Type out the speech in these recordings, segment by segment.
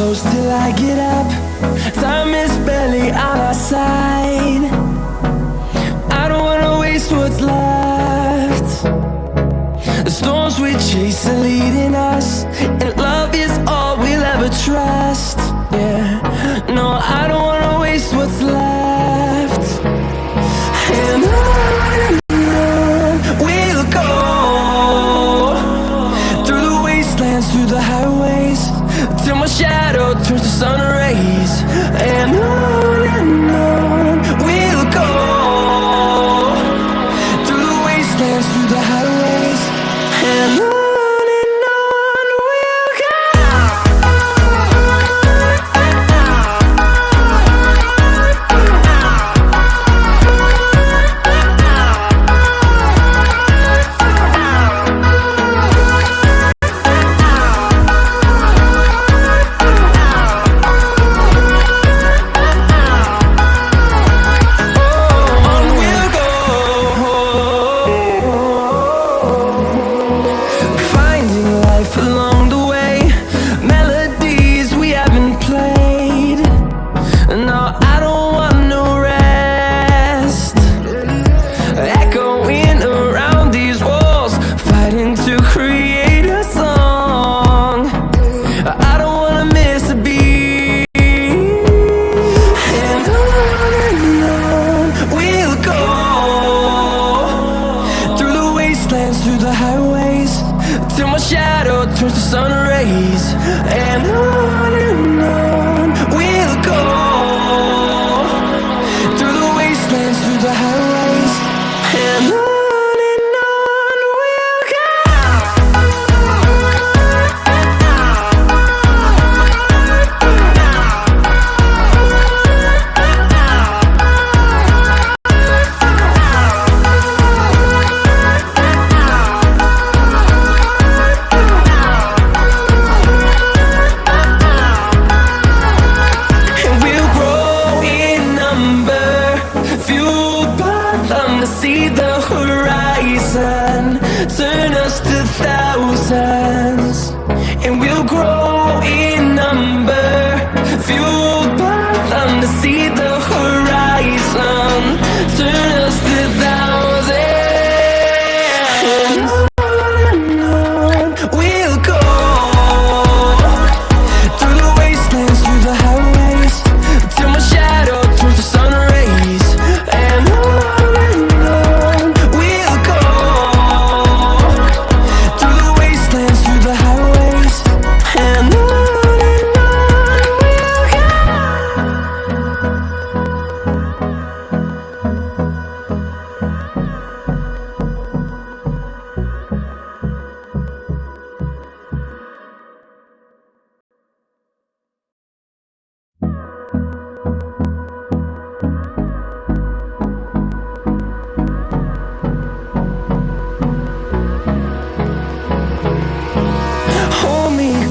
close till I get up. Time is barely on our side. I don't wanna waste what's left. The storms we chase are leading us, and love is all we'll ever trust. Yeah, no, I don't wanna waste what's left. And on we'll go, through the wastelands, through the highways, till my shadow turns to sun rays. And on we'll go, through the wastelands, through the highways, and on we'll go. Through the highways, till my shadow turns to sun rays. And on we'll go, through the wastelands, through the highways, and on we'll go. See the horizon turn us to thousands, and we'll grow in number, fueled by them to see the horizon turn us to thousands. And on we'll go, through the wastelands, through the highways, till my shadow turns to sun rays. And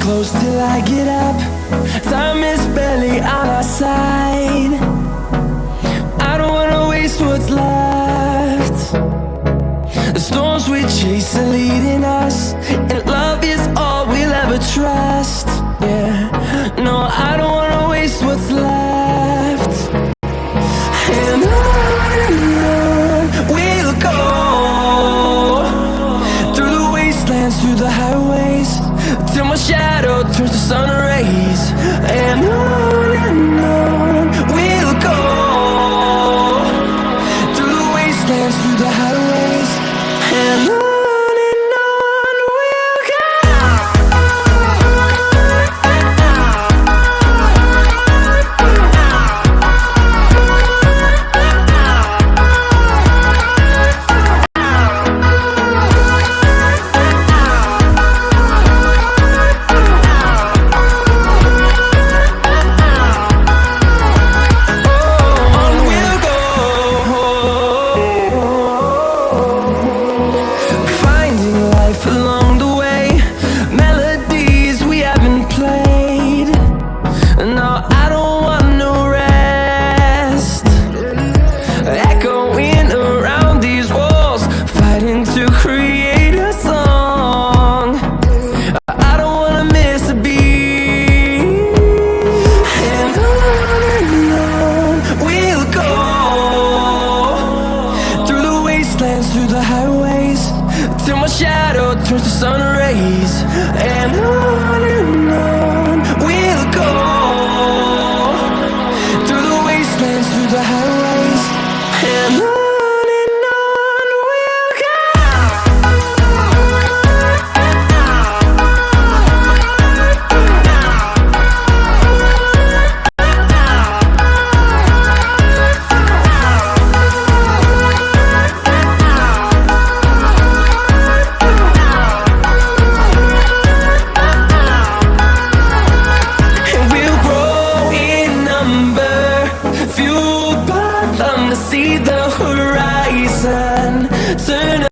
close till I get up. Time is barely on our side. I don't wanna waste what's left. The storms we chase are leading us, and love is all we'll ever trust. Yeah, no, I don't wanna waste what's left. And on we'll go, through the wastelands, through the highways, till my shadow turns to sun rays. And on we'll go, through the wastelands, through the highways, and on we'll go. fueled by them to see the horizon.